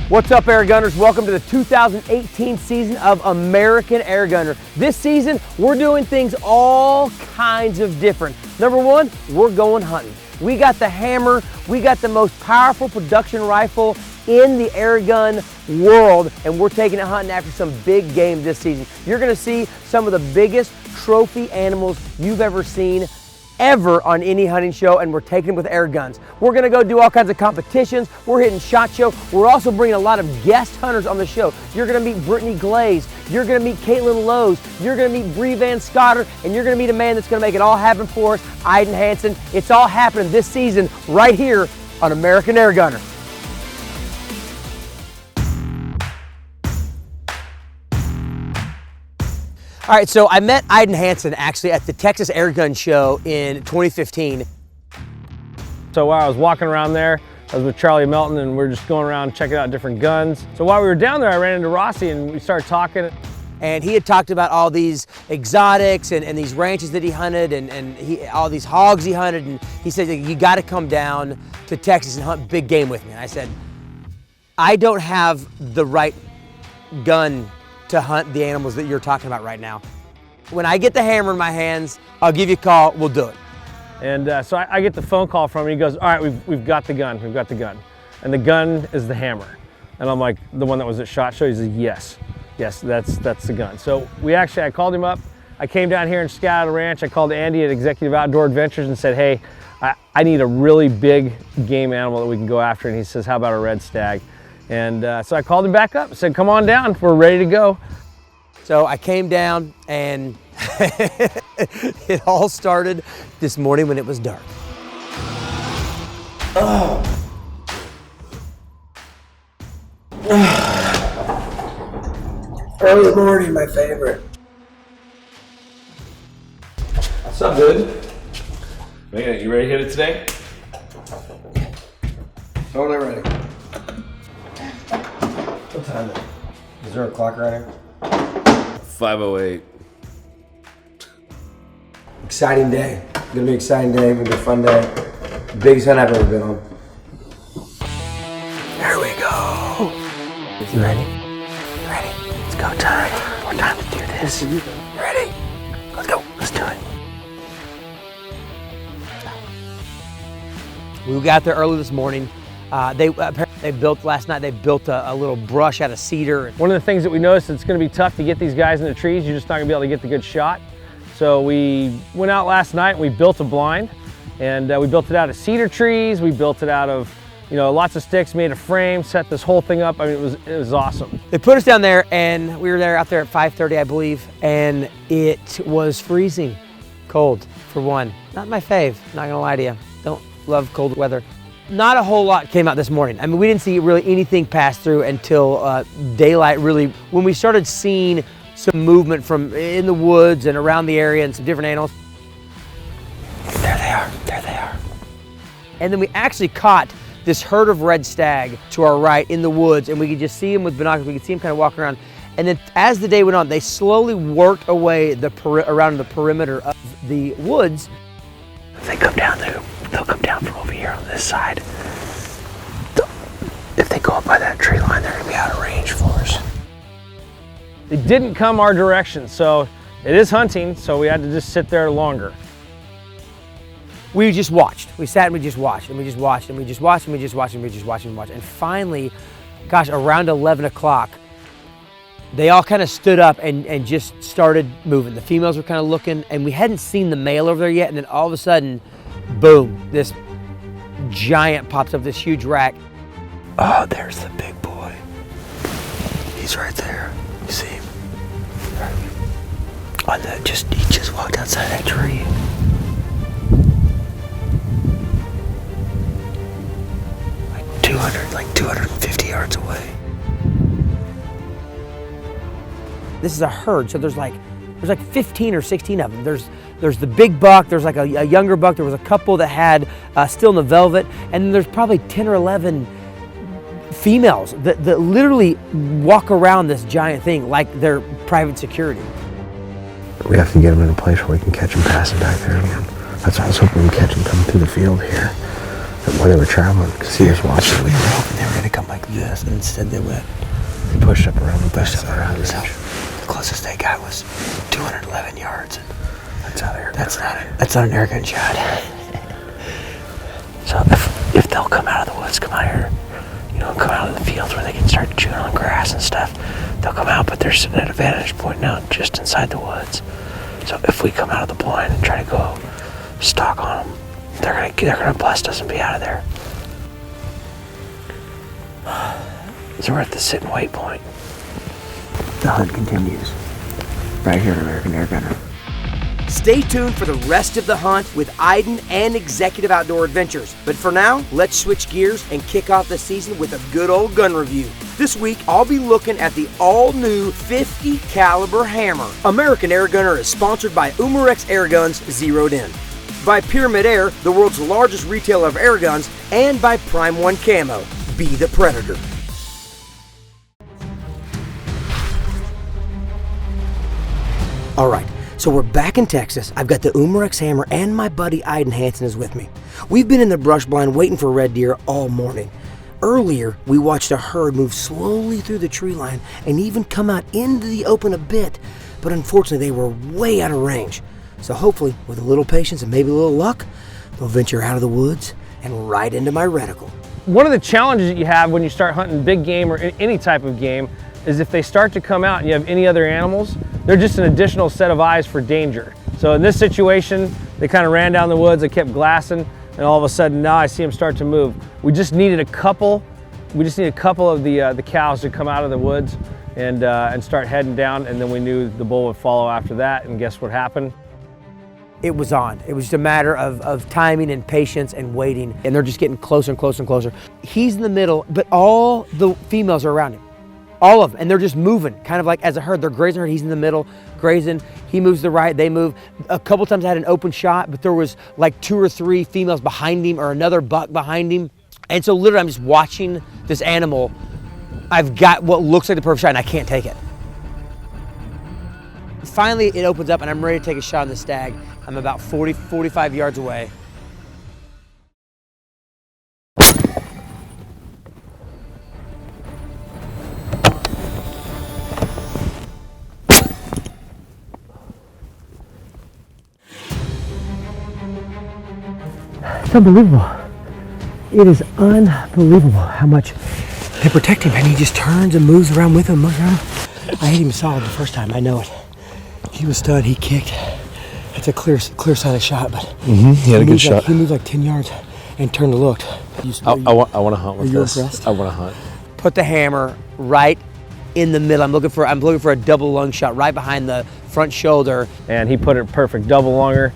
What's up, Airgunners? Welcome to the 2018 season of American Airgunner. This season, we're doing things all kinds of different. Number one, we're going hunting. We got the hammer, we got the most powerful production rifle in the airgun world, and we're taking it hunting after some big game this season. You're gonna see some of the biggest trophy animals you've ever seen on any hunting show, and we're taking them with air guns. We're gonna go do all kinds of competitions. We're hitting SHOT Show. We're also bringing a lot of guest hunters on the show. You're gonna meet Brittany Glaze. You're gonna meet Caitlin Lowe's. You're gonna meet Bree Van Scotter, and you're gonna meet a man that's gonna make it all happen for us, Eydin Hansen. It's all happening this season right here on American Airgunner. All right, so I met Eydin Hansen actually at the Texas Airgun Show in 2015. So while I was walking around there, I was with Charlie Melton, and we were just going around checking out different guns. So while we were down there, I ran into Rossi and we started talking. And he had talked about all these exotics and these ranches that he hunted and all these hogs he hunted. And he said, you gotta come down to Texas and hunt big game with me. And I said, I don't have the right gun to hunt the animals that you're talking about right now. When I get the hammer in my hands, I'll give you a call, we'll do it. And so I get the phone call from him, and he goes, all right, we've got the gun, we've got the gun. And the gun is the hammer. And I'm like, the one that was at SHOT Show? He says, yes, that's the gun. So I called him up, I came down here and scouted a ranch. I called Andy at Executive Outdoor Adventures and said, hey, I need a really big game animal that we can go after. And he says, how about a red stag? And so I called him back up, said, come on down, we're ready to go. So I came down, and it all started this morning when it was dark. Early morning, my favorite. What's up, dude? Man, you ready to hit it today? Totally ready. What time is it? Is there a clock right here? 5:08. Exciting day. It's gonna be an exciting day. It's gonna be a fun day. Biggest hunt I've ever been on. Here we go. You ready? You ready? It's go time. We're time to do this. You ready? Let's go. Let's do it. We got there early this morning. They built last night. They built a little brush out of cedar. One of the things that we noticed, it's going to be tough to get these guys in the trees. You're just not going to be able to get the good shot. So we went out last night and we built a blind, and we built it out of cedar trees. We built it out of, lots of sticks, made a frame, set this whole thing up. I mean, it was awesome. They put us down there, and we were out there at 5:30, I believe, and it was freezing cold for one. Not my fave, not gonna lie to you. Don't love cold weather. Not a whole lot came out this morning. I mean, we didn't see really anything pass through until daylight really, when we started seeing some movement from in the woods and around the area and some different animals. There they are. And then we actually caught this herd of red stag to our right in the woods, and we could just see them with binoculars. We could see them kind of walking around. And then as the day went on, they slowly worked away around the perimeter of the woods. If they come down there, they'll come down from over here on this side. If they go up by that tree line, they're gonna be out of range for us. They didn't come our direction, so it is hunting, so we had to just sit there longer. We just watched. We sat and we just watched, and we just watched, and we just watched, and we just watched, and we just watched, and watched. And finally, gosh, around 11 o'clock, they all kind of stood up and just started moving. The females were kind of looking, and we hadn't seen the male over there yet, and then all of a sudden, boom, this giant pops up, this huge rack. Oh, there's the big boy. He's right there. You see him? He just walked outside that tree. Like 250 yards away. This is a herd, so there's like 15 or 16 of them. There's the big buck, there's like a younger buck, there was a couple that had still in the velvet, and then there's probably 10 or 11 females that literally walk around this giant thing like they're private security. We have to get them in a place where we can catch them passing back there again. That's why I was hoping we'd catch them coming through the field here. when they were traveling, because he was watching. We were hoping they were going to come like this, and instead they went. They pushed up around the Pushed up around. So the closest they got was 211 yards. That's not air. That's not an airgun shot. So if they'll come out of the woods, come out here, you know, come out of the fields where they can start chewing on grass and stuff, they'll come out, but they're sitting at a vantage point now just inside the woods. So if we come out of the blind and try to go stalk on them, they're gonna blast us and be out of there. So we're at the sit and wait point. The hunt continues right here at American Airgunner. Stay tuned for the rest of the hunt with Eydin and Executive Outdoor Adventures. But for now, let's switch gears and kick off the season with a good old gun review. This week, I'll be looking at the all-new 50 caliber hammer. American Airgunner is sponsored by Umarex Airguns Zeroed In, by Pyramid Air, the world's largest retailer of airguns, and by Prime One Camo. Be the Predator. All right. So we're back in Texas. I've got the Umarex hammer and my buddy Eydin Hansen is with me. We've been in the brush blind waiting for red deer all morning. Earlier, we watched a herd move slowly through the tree line and even come out into the open a bit, but unfortunately they were way out of range. So hopefully, with a little patience and maybe a little luck, they'll venture out of the woods and right into my reticle. One of the challenges that you have when you start hunting big game or any type of game is if they start to come out and you have any other animals, they're just an additional set of eyes for danger. So in this situation, they kind of ran down the woods, they kept glassing, and all of a sudden now I see them start to move. We just needed a couple of the cows to come out of the woods and start heading down, and then we knew the bull would follow after that, and guess what happened? It was on. It was just a matter of timing and patience and waiting, and they're just getting closer and closer and closer. He's in the middle, but all the females are around him. All of them, and they're just moving, kind of like as a herd. They're grazing herd, he's in the middle, grazing. He moves to the right, they move. A couple times I had an open shot, but there was like 2 or 3 females behind him or another buck behind him. And so literally I'm just watching this animal. I've got what looks like the perfect shot and I can't take it. Finally it opens up and I'm ready to take a shot on the stag. I'm about 45 yards away. It's unbelievable. It is unbelievable how much they protect him, and he just turns and moves around with him. I hit him solid the first time, I know it. He was stunned, he kicked. It's a clear sighted shot, but he had a good shot. He moved like 10 yards and turned and looked. I want to hunt with this. Impressed? I want to hunt. Put the hammer right in the middle. I'm looking for a double lung shot right behind the front shoulder. And he put it perfect double lunger,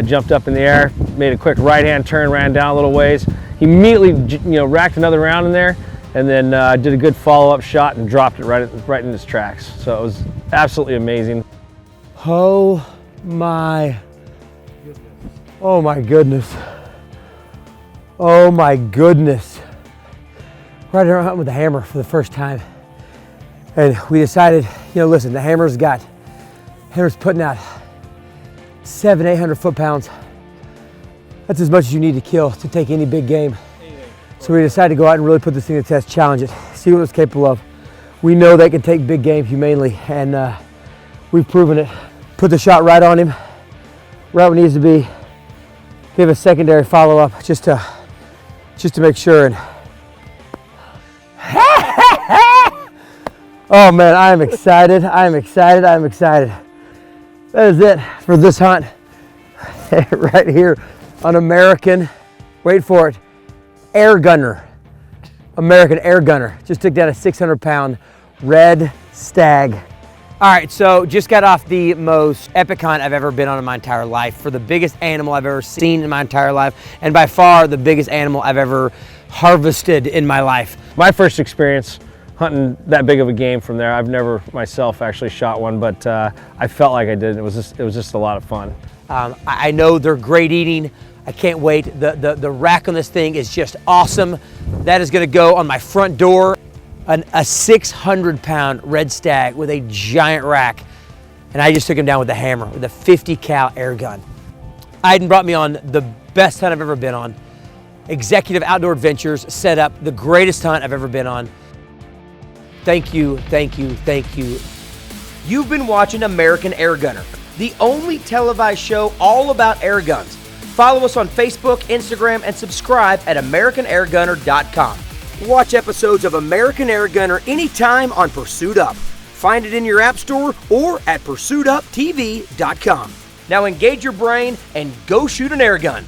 jumped up in the air, made a quick right-hand turn, ran down a little ways. He immediately, racked another round in there, and then did a good follow-up shot and dropped it right in his tracks. So it was absolutely amazing. Oh my goodness. Oh my goodness. Right here hunting with the hammer for the first time. And we decided, listen, the hammer's putting out 700-800 foot-pounds. That's as much as you need to kill to take any big game. So we decided to go out and really put this thing to the test, challenge it, see what it's capable of. We know they can take big game humanely, and we've proven it. Put the shot right on him, right where it needs to be. Give a secondary follow-up just to make sure. And oh man, I am excited. That is it for this hunt right here on American, wait for it, Airgunner. American Airgunner. Just took down a 600-pound red stag. All right, so just got off the most epic hunt I've ever been on in my entire life for the biggest animal I've ever seen in my entire life, and by far the biggest animal I've ever harvested in my life. My first experience hunting that big of a game from there. I've never myself actually shot one, but I felt like I did. It was just a lot of fun. I know they're great eating. I can't wait. The rack on this thing is just awesome. That is gonna go on my front door. A 600-pound red stag with a giant rack. And I just took him down with the hammer, with a 50 cal air gun. Eydin brought me on the best hunt I've ever been on. Executive Outdoor Adventures set up the greatest hunt I've ever been on. Thank you, thank you, thank you. You've been watching American Airgunner, the only televised show all about air guns. Follow us on Facebook, Instagram, and subscribe at AmericanAirgunner.com. Watch episodes of American Airgunner anytime on Pursuit Up. Find it in your app store or at PursuitUpTV.com. Now engage your brain and go shoot an air gun.